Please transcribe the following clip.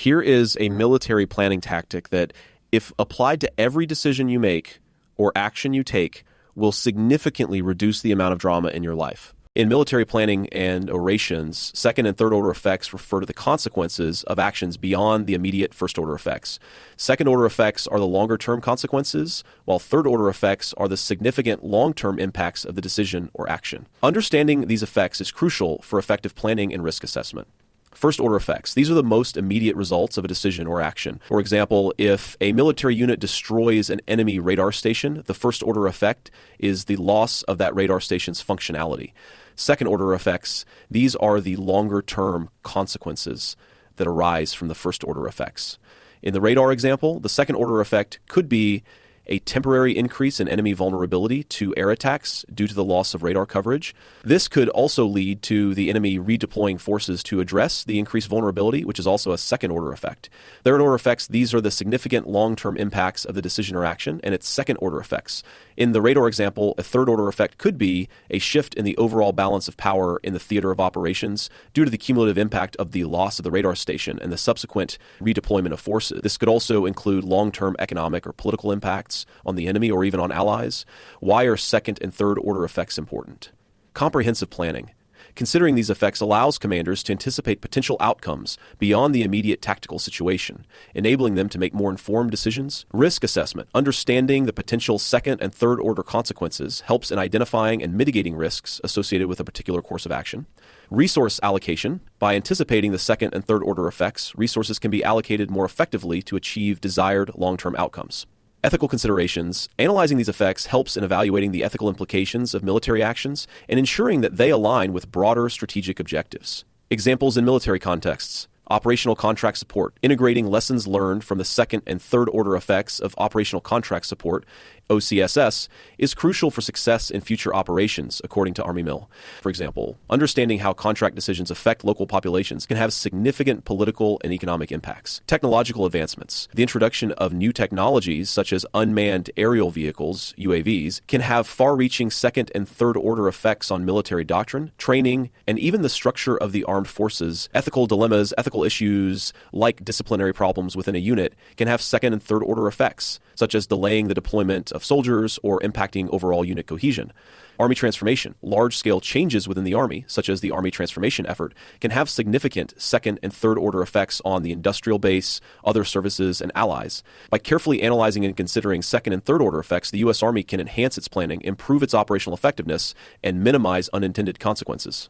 Here is a military planning tactic that, if applied to every decision you make or action you take, will significantly reduce the amount of drama in your life. In military planning and orations, second and third order effects refer to the consequences of actions beyond the immediate first order effects. Second order effects are the longer term consequences, while third order effects are the significant long-term impacts of the decision or action. Understanding these effects is crucial for effective planning and risk assessment. First order effects. These are the most immediate results of a decision or action. For example, if a military unit destroys an enemy radar station, the first order effect is the loss of that radar station's functionality. Second order effects, these are the longer term consequences that arise from the first order effects. In the radar example, the second order effect could be a temporary increase in enemy vulnerability to air attacks due to the loss of radar coverage. This could also lead to the enemy redeploying forces to address the increased vulnerability, which is also a second order effect. Third order effects, these are the significant long-term impacts of the decision or action, and its second order effects. In the radar example, a third order effect could be a shift in the overall balance of power in the theater of operations due to the cumulative impact of the loss of the radar station and the subsequent redeployment of forces. This could also include long-term economic or political impacts on the enemy or even on allies. Why are second and third order effects important? Comprehensive planning. Considering these effects allows commanders to anticipate potential outcomes beyond the immediate tactical situation, enabling them to make more informed decisions. Risk assessment. Understanding the potential second and third order consequences helps in identifying and mitigating risks associated with a particular course of action. Resource allocation. By anticipating the second and third order effects, resources can be allocated more effectively to achieve desired long-term outcomes. Ethical considerations. Analyzing these effects helps in evaluating the ethical implications of military actions and ensuring that they align with broader strategic objectives. Examples in military contexts. Operational contract support. Integrating lessons learned from the second and third order effects of operational contract support, OCSS, is crucial for success in future operations, according to Army Mill. For example, understanding how contract decisions affect local populations can have significant political and economic impacts. Technological advancements. The introduction of new technologies, such as unmanned aerial vehicles, UAVs, can have far-reaching second and third order effects on military doctrine, training, and even the structure of the armed forces. Ethical dilemmas, ethical issues, like disciplinary problems within a unit, can have second and third order effects, such as delaying the deployment of soldiers or impacting overall unit cohesion. Army transformation. Large-scale changes within the Army, such as the Army transformation effort, can have significant second and third order effects on the industrial base, other services, and allies. By carefully analyzing and considering second and third order effects, the U.S. Army can enhance its planning, improve its operational effectiveness, and minimize unintended consequences.